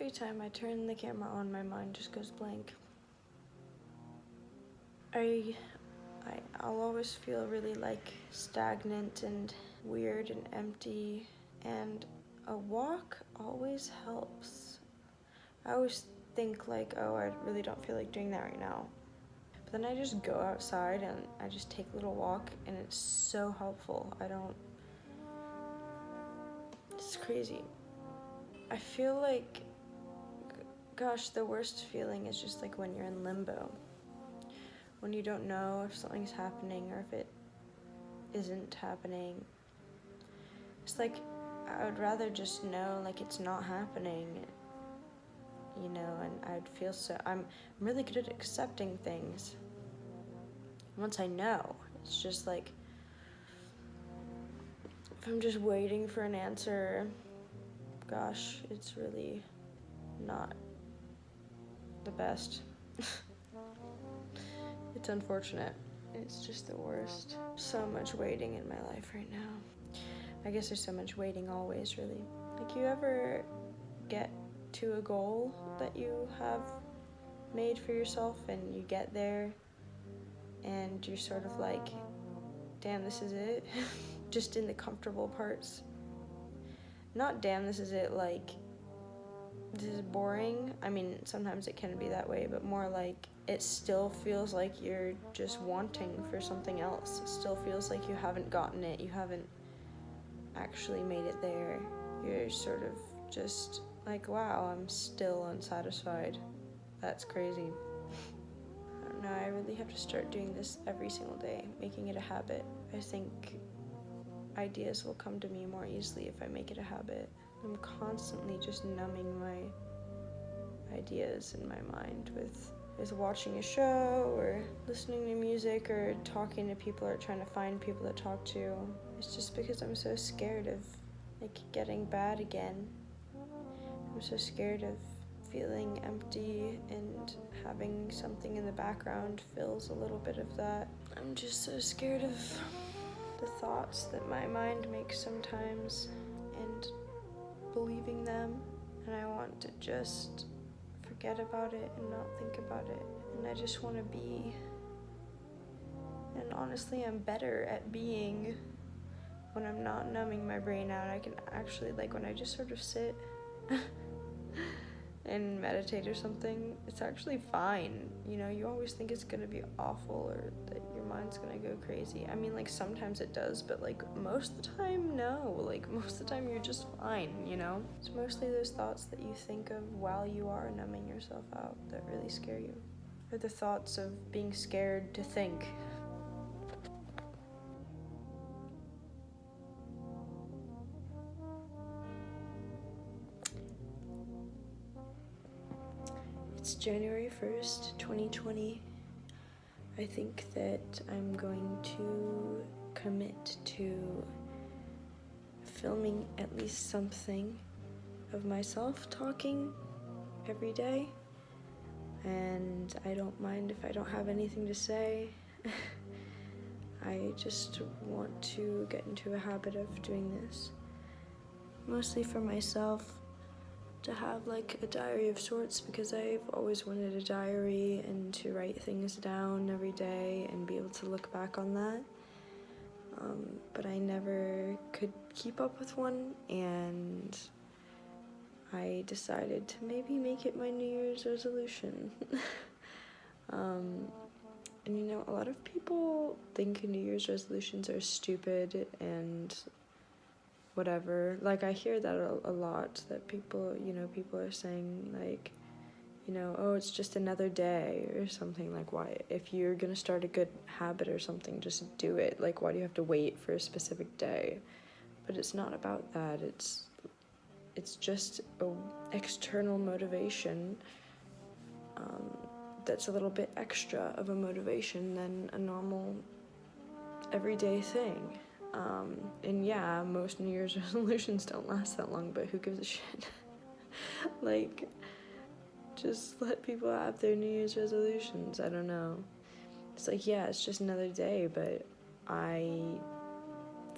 Every time I turn the camera on, my mind just goes blank. I'll always feel really like stagnant and weird and empty, and a walk always helps. I always think like, oh, I really don't feel like doing that right now. But then I just go outside and I just take a little walk, and it's so helpful. It's crazy. I feel like, gosh, the worst feeling is just like when you're in limbo. When you don't know if something's happening or if it isn't happening. It's like, I would rather just know like it's not happening, you know, and I'd feel so, I'm really good at accepting things. Once I know, it's just like, if I'm just waiting for an answer, gosh, it's really not the best. It's unfortunate. It's just the worst. So much waiting in my life right now. I guess there's so much waiting always, really. Like, you ever get to a goal that you have made for yourself and you get there and you're sort of like, damn, this is it? Just in the comfortable parts. Not damn, this is it, like, this is boring. I mean, sometimes it can be that way, but more like it still feels like you're just wanting for something else. It still feels like you haven't gotten it. You haven't actually made it there. You're sort of just like, wow, I'm still unsatisfied. That's crazy. I don't know, I really have to start doing this every single day, making it a habit. I think ideas will come to me more easily if I make it a habit. I'm constantly just numbing my ideas in my mind with watching a show or listening to music or talking to people or trying to find people to talk to. It's just because I'm so scared of like getting bad again. I'm so scared of feeling empty, and having something in the background fills a little bit of that. I'm just so scared of the thoughts that my mind makes sometimes and believing them, and I want to just forget about it and not think about it, and I just want to be. And honestly, I'm better at being when I'm not numbing my brain out. I can actually, like, when I just sort of sit and meditate or something, it's actually fine. You know, you always think it's gonna be awful or that your mind's gonna go crazy. I mean, like, sometimes it does, but like most of the time, no. Like, most of the time you're just fine, you know? It's mostly those thoughts that you think of while you are numbing yourself out that really scare you. Or the thoughts of being scared to think. It's January 1st, 2020. I think that I'm going to commit to filming at least something of myself talking every day. And I don't mind if I don't have anything to say. I just want to get into a habit of doing this. Mostly for myself, to have like a diary of sorts, because I've always wanted a diary and to write things down every day and be able to look back on that. But I never could keep up with one, and I decided to maybe make it my New Year's resolution. And you know, a lot of people think New Year's resolutions are stupid and whatever. Like, I hear that a lot, that people, you know, people are saying like, you know, oh, it's just another day or something. Like, why, if you're gonna start a good habit or something, just do it. Like, why do you have to wait for a specific day? But it's not about that. It's just a external motivation that's a little bit extra of a motivation than a normal everyday thing. And yeah, most New Year's resolutions don't last that long, but who gives a shit? Like, just let people have their New Year's resolutions. I don't know. It's like, yeah, it's just another day, but I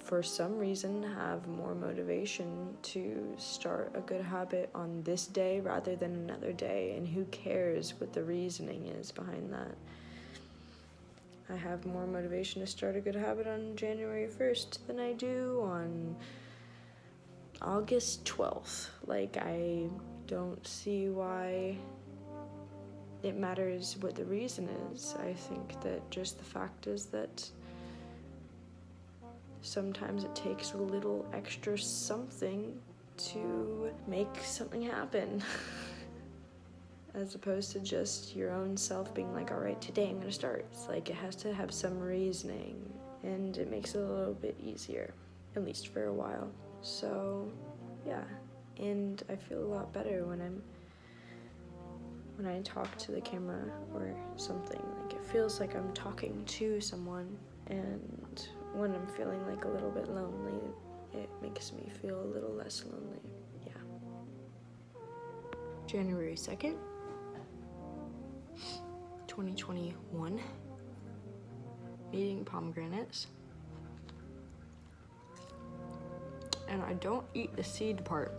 for some reason, have more motivation to start a good habit on this day rather than another day, and who cares what the reasoning is behind that. I have more motivation to start a good habit on January 1st than I do on August 12th. Like, I don't see why it matters what the reason is. I think that just the fact is that sometimes it takes a little extra something to make something happen. As opposed to just your own self being like, all right, today I'm gonna start. It's like it has to have some reasoning, and it makes it a little bit easier, at least for a while. So yeah, and I feel a lot better when I talk to the camera or something. Like, it feels like I'm talking to someone, and when I'm feeling like a little bit lonely, it makes me feel a little less lonely. Yeah. January 2nd, 2021. Eating pomegranates. And I don't eat the seed part.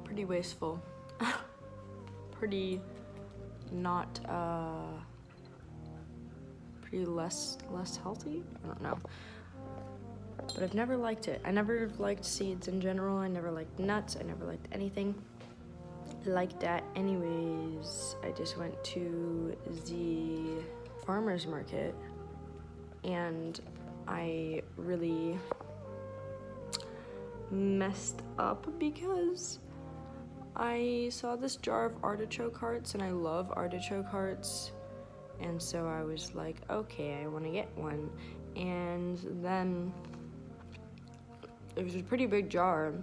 Pretty wasteful. Pretty not, pretty less healthy? I don't know. But I've never liked it. I never liked seeds in general. I never liked nuts. I never liked anything like that. Anyways, I just went to the farmer's market, and I really messed up because I saw this jar of artichoke hearts, and I love artichoke hearts, and so I was like, okay, I want to get one. And then it was a pretty big jar,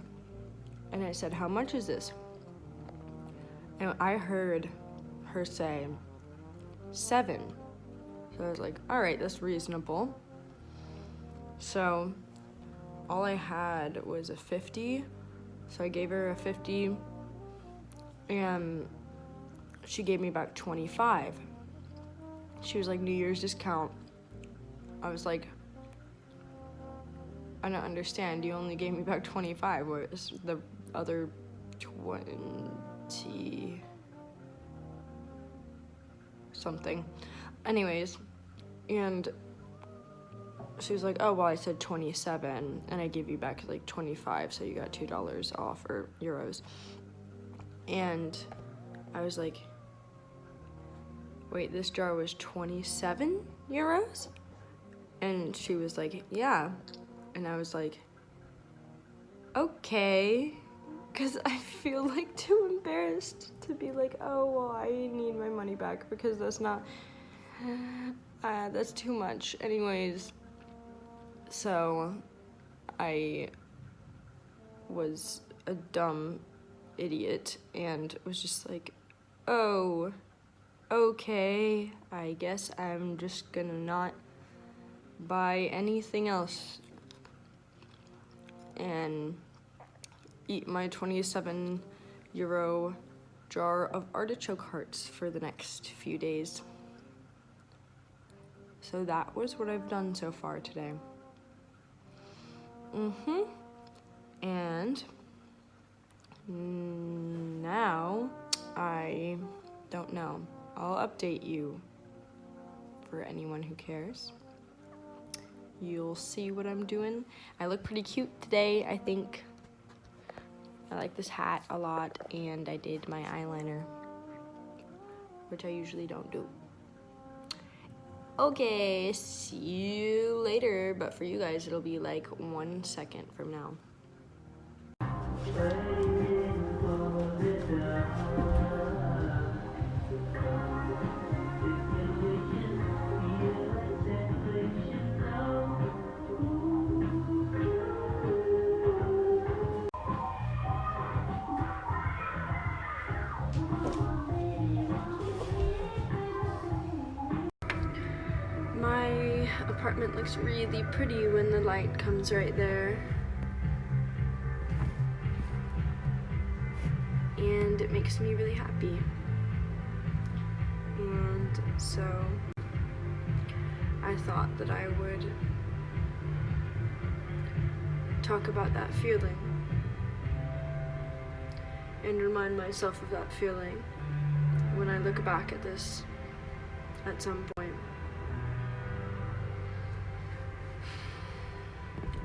and I said, how much is this? And I heard her say 7. So I was like, all right, that's reasonable. So all I had was a 50, so I gave her a 50, and she gave me back 25. She was like, New Year's discount. I was like, I don't understand. You only gave me back 25. Where's the other 20 something? Anyways, and she was like, oh, well, I said 27, and I gave you back like 25, so you got $2 off, or euros. And I was like, wait, this jar was 27 euros? And she was like, yeah. And I was like, okay, because I feel like too embarrassed to be like, oh, well, I need my money back, because that's not, that's too much. Anyways, so I was a dumb idiot and was just like, oh, okay, I guess I'm just gonna not buy anything else and eat my 27 euro jar of artichoke hearts for the next few days. So that was what I've done so far today. And now I don't know. I'll update you for anyone who cares. You'll see what I'm doing. I look pretty cute today, I think. I like this hat a lot, and I did my eyeliner, which I usually don't do. Okay, see you later, but for you guys, it'll be like 1 second from now. My apartment looks really pretty when the light comes right there. And it makes me really happy. And so I thought that I would talk about that feeling and remind myself of that feeling when I look back at this at some point.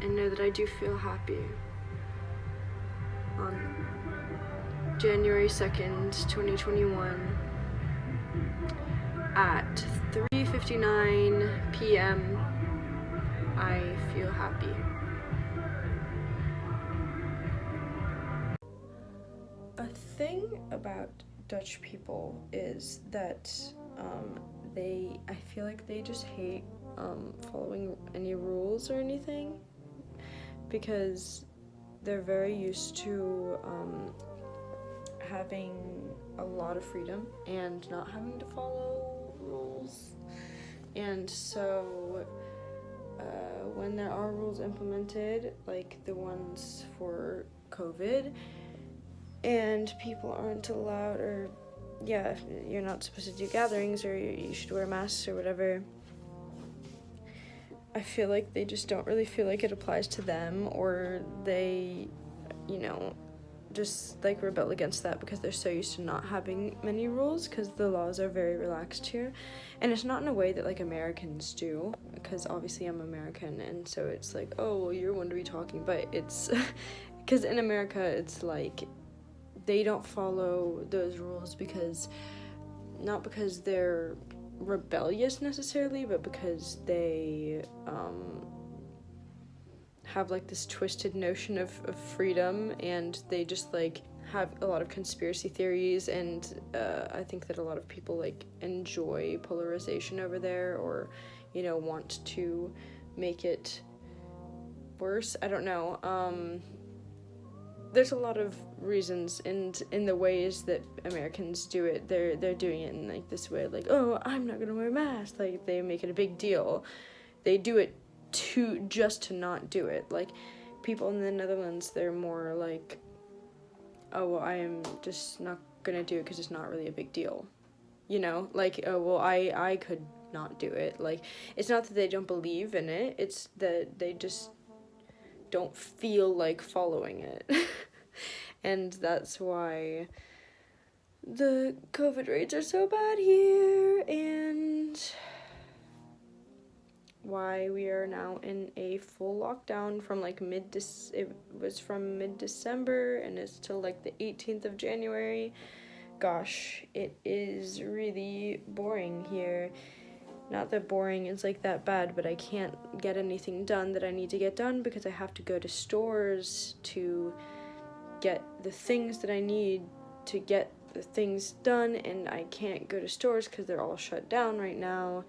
And know that I do feel happy. On January 2nd, 2021, at 3:59 p.m., I feel happy. A thing about Dutch people is that I feel like they just hate following any rules or anything, because they're very used to having a lot of freedom and not having to follow rules. And so when there are rules implemented, like the ones for COVID, and people aren't allowed, or you're not supposed to do gatherings, or you should wear masks or whatever, I feel like they just don't really feel like it applies to them, or they, just like rebel against that because they're so used to not having many rules, because the laws are very relaxed here. And it's not in a way that like Americans do, because obviously I'm American, and so it's like, oh, well, you're one to be talking, but it's because in America it's like they don't follow those rules not because they're rebellious necessarily, but because they have like this twisted notion of freedom, and they just like have a lot of conspiracy theories, and I think that a lot of people like enjoy polarization over there, or want to make it worse. I don't know. There's a lot of reasons, and in the ways that Americans do it, they're doing it in like this way, like, oh, I'm not gonna wear a mask, like they make it a big deal. They do it just to not do it. Like people in the Netherlands, they're more like, oh, well, I am just not gonna do it because it's not really a big deal, like, oh, well, I could not do it. Like, it's not that they don't believe in it, it's that they just don't feel like following it. And that's why the COVID rates are so bad here, and why we are now in a full lockdown from like it was from mid-December, and it's till like the 18th of January. Gosh, it is really boring here. Not that boring is like that bad, but I can't get anything done that I need to get done because I have to go to stores to get the things that I need to get the things done, and I can't go to stores because they're all shut down right now.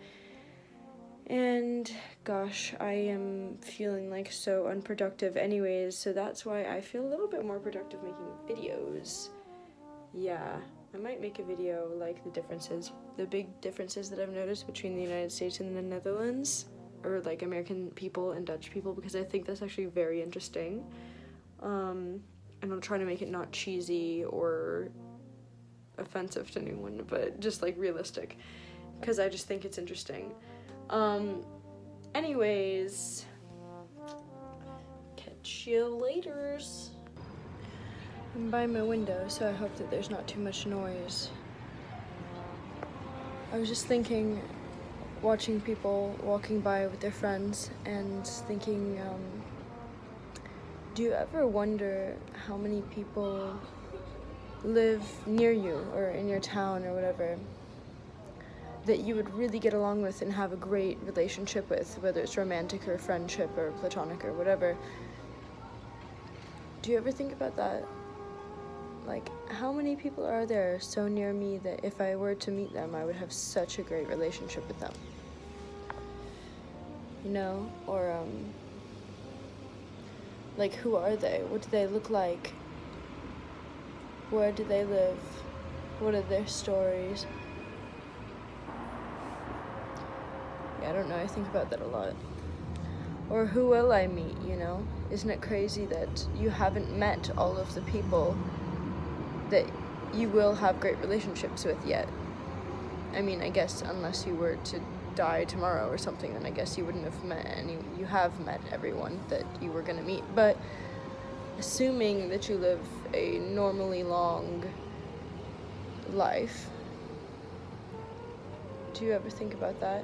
And gosh, I am feeling like so unproductive anyways, so that's why I feel a little bit more productive making videos. Yeah, I might make a video like the big differences that I've noticed between the United States and the Netherlands, or like American people and Dutch people, because I think that's actually very interesting. And I'll try to make it not cheesy or offensive to anyone, but just like realistic, because I just think it's interesting. Anyways, catch you laters. I'm by my window, so I hope that there's not too much noise. I was just thinking, watching people walking by with their friends, and thinking, do you ever wonder how many people live near you or in your town or whatever that you would really get along with and have a great relationship with, whether it's romantic or friendship or platonic or whatever? Do you ever think about that? Like, how many people are there so near me that if I were to meet them, I would have such a great relationship with them? Or, like, who are they? What do they look like? Where do they live? What are their stories? Yeah, I don't know, I think about that a lot. Or who will I meet, Isn't it crazy that you haven't met all of the people that you will have great relationships with yet? I mean, I guess unless you were to die tomorrow or something, then I guess you wouldn't have met you have met everyone that you were gonna meet. But assuming that you live a normally long life, do you ever think about that?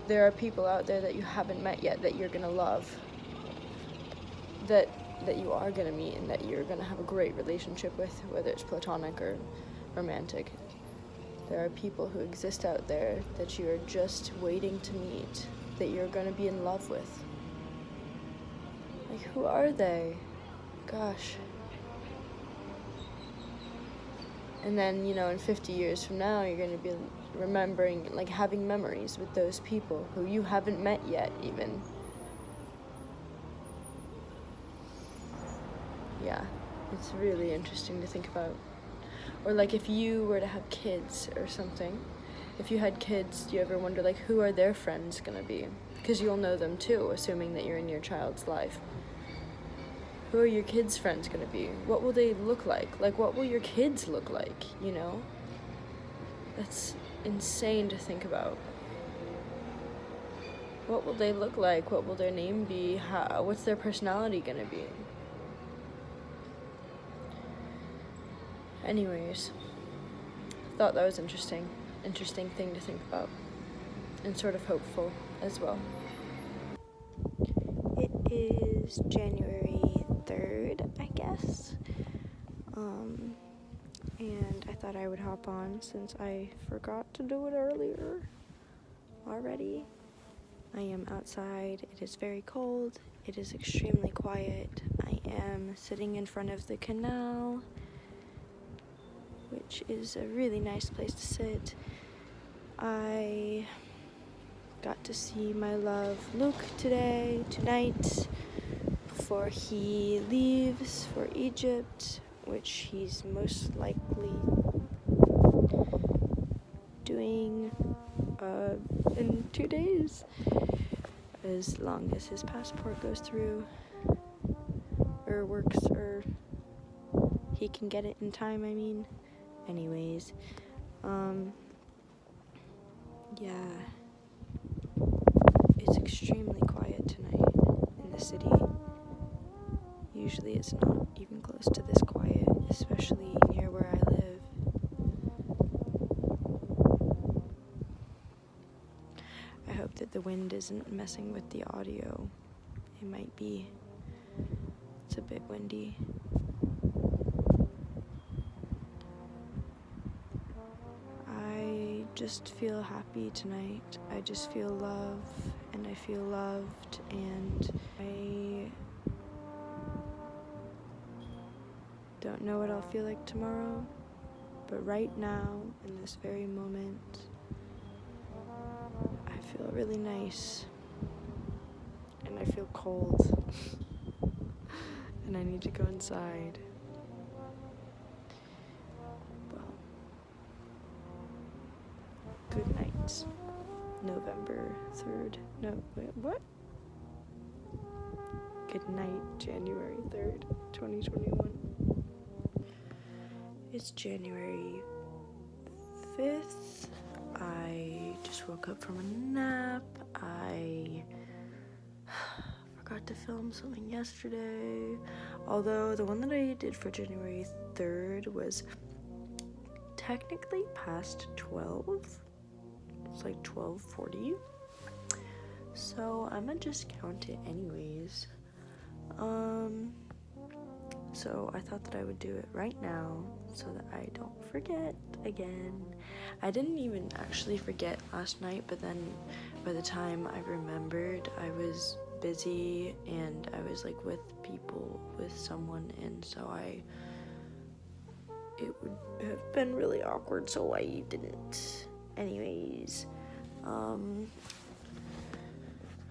There are people out there that you haven't met yet that you're gonna love, that you are gonna meet and that you're gonna have a great relationship with, whether it's platonic or romantic. There are people who exist out there that you are just waiting to meet, that you're gonna be in love with. Like, who are they? Gosh. And then, in 50 years from now, you're gonna be remembering, like, having memories with those people who you haven't met yet, even. Yeah, it's really interesting to think about. Or, like, if you were to have kids or something, if you had kids, do you ever wonder, like, who are their friends gonna be? Because you'll know them too, assuming that you're in your child's life. Who are your kids' friends gonna be? What will they look like? Like, what will your kids look like, That's insane to think about. What will they look like? What will their name be? What's their personality gonna be? Anyways, thought that was interesting thing to think about, and sort of hopeful as well. It is January 3rd, I guess, and I thought I would hop on since I forgot to do it earlier already. I am outside, it is very cold, it is extremely quiet. I am sitting in front of the canal, which is a really nice place to sit. I got to see my love Luke tonight, before he leaves for Egypt, which he's most likely doing in 2 days, as long as his passport goes through, or works, or he can get it in time, I mean. Anyways, yeah, it's extremely quiet tonight in the city. Usually it's not even close to this quiet, especially near where I live. I hope that the wind isn't messing with the audio. It might be. It's a bit windy. I just feel happy tonight. I just feel love, and I feel loved, and I don't know what I'll feel like tomorrow, but right now, in this very moment, I feel really nice, and I feel cold, and I need to go inside. Well, good night. November 3rd. No, wait, what? Good night, January 3rd, 2021. It's January 5th. I just woke up from a nap. I forgot to film something yesterday. Although the one that I did for January 3rd was technically past 12. It's like 12:40. So I'm gonna just count it anyways. So I thought that I would do it right now so that I don't forget again. I didn't even actually forget last night, but then by the time I remembered, I was busy and I was like with someone, and so it would have been really awkward, so I didn't. Anyways, I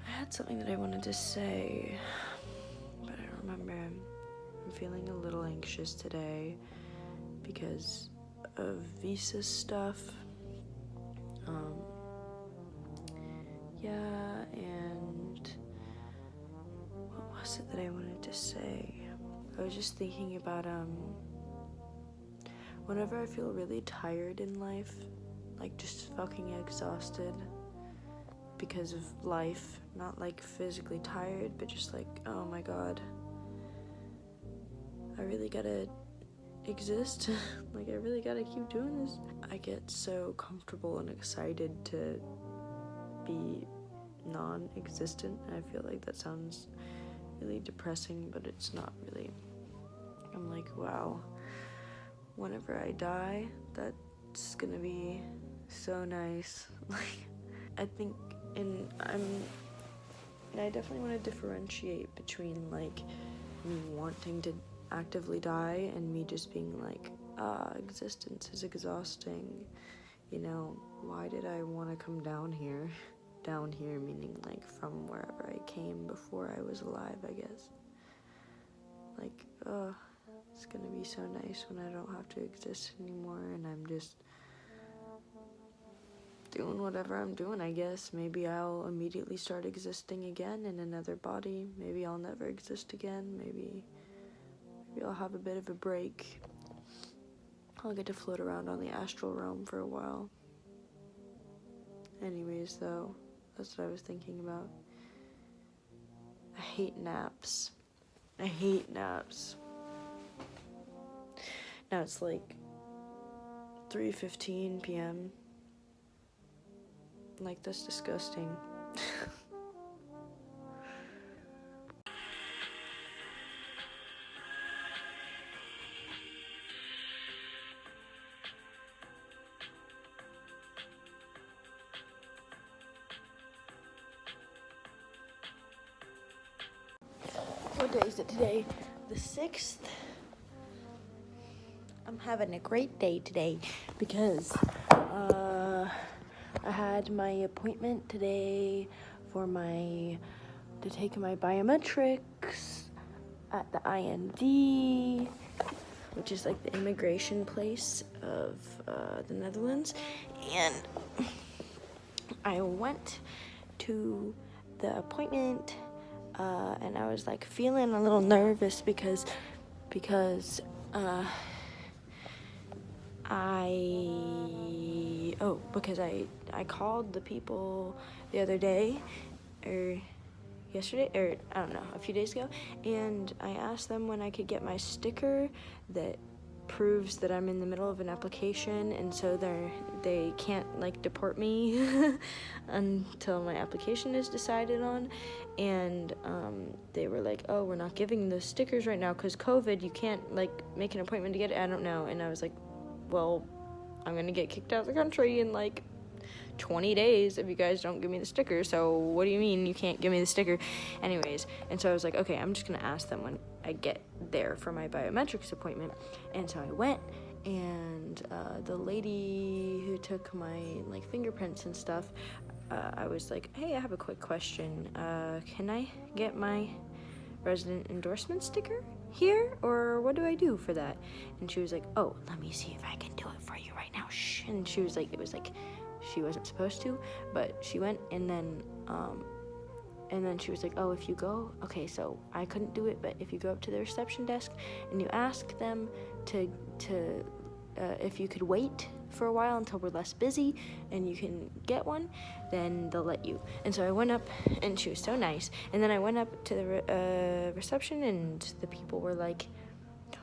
had something that I wanted to say, but I don't remember. I'm feeling a little anxious today because of visa stuff. Yeah, and what was it that I wanted to say? I was just thinking about, whenever I feel really tired in life, like just fucking exhausted, because of life, not like physically tired, but just like, oh my god, I really gotta exist. Like, I really gotta keep doing this. I get so comfortable and excited to be non-existent. I feel like that sounds really depressing, but it's not really. I'm like, wow, whenever I die, that's gonna be so nice. Like, I think, and I definitely want to differentiate between like me wanting to actively die and me just being like, existence is exhausting, you know, why did I want to come down here? Down here meaning like from wherever I came before I was alive, I guess. Like, it's gonna be so nice when I don't have to exist anymore and I'm just doing whatever I'm doing, I guess. Maybe I'll immediately start existing again in another body. Maybe I'll never exist again. Maybe I'll have a bit of a break. I'll get to float around on the astral realm for a while. Anyways, though, that's what I was thinking about. I hate naps. I hate naps. Now it's like 3:15 p.m. Like, that's disgusting. What day is it today? The 6th? I'm having a great day today because I had my appointment today to take my biometrics at the IND, which is like the immigration place of the Netherlands, and I went to the appointment, and I was like feeling a little nervous because I called the people the other day, or yesterday, or I don't know, a few days ago, and I asked them when I could get my sticker that proves that I'm in the middle of an application, and so they can't like deport me until my application is decided on. And they were like, oh, we're not giving the stickers right now because COVID, you can't like make an appointment to get it. I don't know. And I was like, well, I'm gonna get kicked out of the country in like 20 days if you guys don't give me the sticker, so what do you mean you can't give me the sticker? Anyways, and so I was like, okay, I'm just gonna ask them when I get there for my biometrics appointment. And so I went, and the lady who took my like fingerprints and stuff, I was like, hey, I have a quick question. Can I get my resident endorsement sticker here, or what do I do for that? And she was like, oh, let me see if I can do it for you right now. Shh. And she was like, it was like she wasn't supposed to, but she went, and then she was like, oh, if you go, okay, so I couldn't do it, but if you go up to the reception desk and you ask them to if you could wait for a while until we're less busy and you can get one, then they'll let you. And so I went up, and she was so nice, and then I went up to the reception, and the people were like,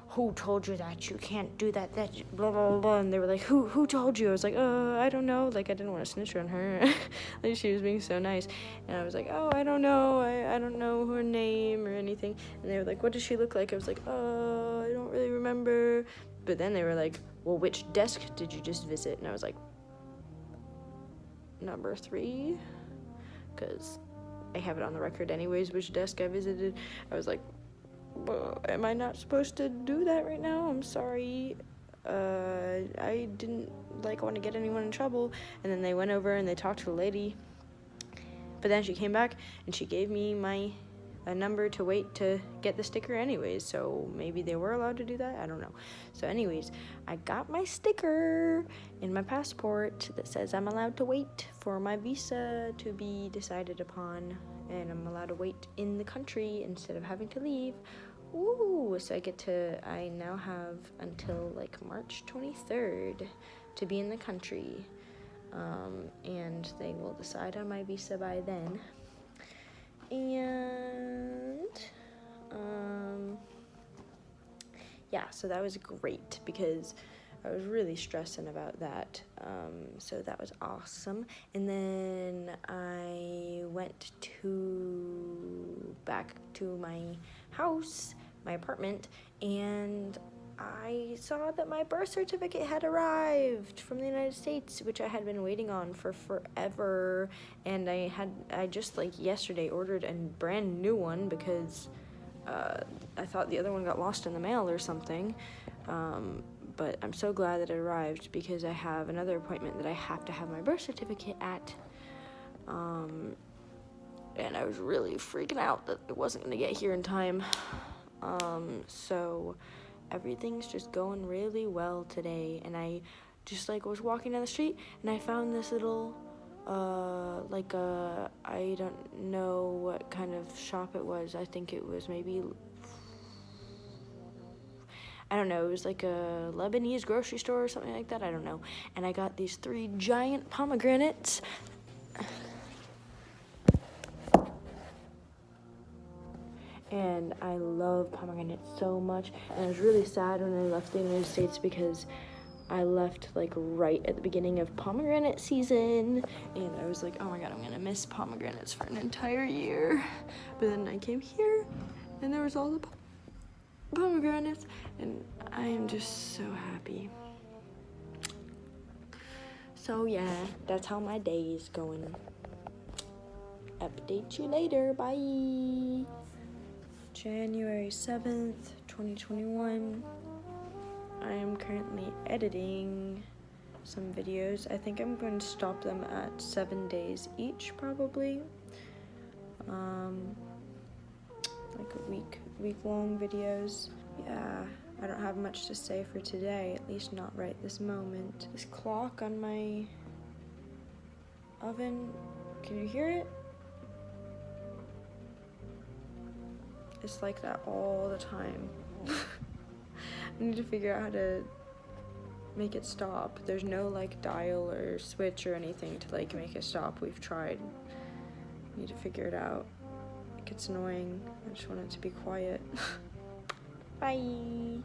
who told you that you can't do that blah blah blah, and they were like, who told you? I was like, I don't know, like I didn't want to snitch on her. Like, she was being so nice, and I was like, oh, I don't know, I don't know her name or anything. And they were like, what does she look like? I was like, I don't really remember. But then they were like, well, which desk did you just visit? And I was like, number 3, because I have it on the record anyways which desk I visited. I was like, well, am I not supposed to do that right now? I'm sorry. I didn't want to get anyone in trouble. And then they went over and they talked to the lady, but then she came back and she gave me a number to wait to get the sticker anyways, so maybe they were allowed to do that, I don't know. So anyways, I got my sticker in my passport that says I'm allowed to wait for my visa to be decided upon, and I'm allowed to wait in the country instead of having to leave. Ooh, so I now have until like March 23rd to be in the country. and they will decide on my visa by then. And yeah, so that was great because I was really stressing about that. So that was awesome. And then I went back to my house, my apartment, and I saw that my birth certificate had arrived from the United States, which I had been waiting on for forever. And I just like yesterday ordered a brand new one because I thought the other one got lost in the mail or something. But I'm so glad that it arrived because I have another appointment that I have to have my birth certificate at. And I was really freaking out that it wasn't going to get here in time. So everything's just going really well today. And I just like was walking down the street and I found this little, I don't know what kind of shop it was. I think it was maybe, I don't know, it was like a Lebanese grocery store or something like that, I don't know. And I got these 3 giant pomegranates. And I love pomegranates so much. And I was really sad when I left the United States because I left like right at the beginning of pomegranate season. And I was like, oh my god, I'm gonna miss pomegranates for an entire year. But then I came here and there was all the pomegranates, and I am just so happy. So yeah, that's how my day is going. Update you later. Bye. January 7th, 2021. I am currently editing some videos. I think I'm going to stop them at 7 days each, probably. Like week-long videos. Yeah, I don't have much to say for today, at least not right this moment. This clock on my oven, can you hear it? It's like that all the time. I need to figure out how to make it stop. There's no like dial or switch or anything to like make it stop. We've tried. Need to figure it out. It gets annoying. I just want it to be quiet. Bye.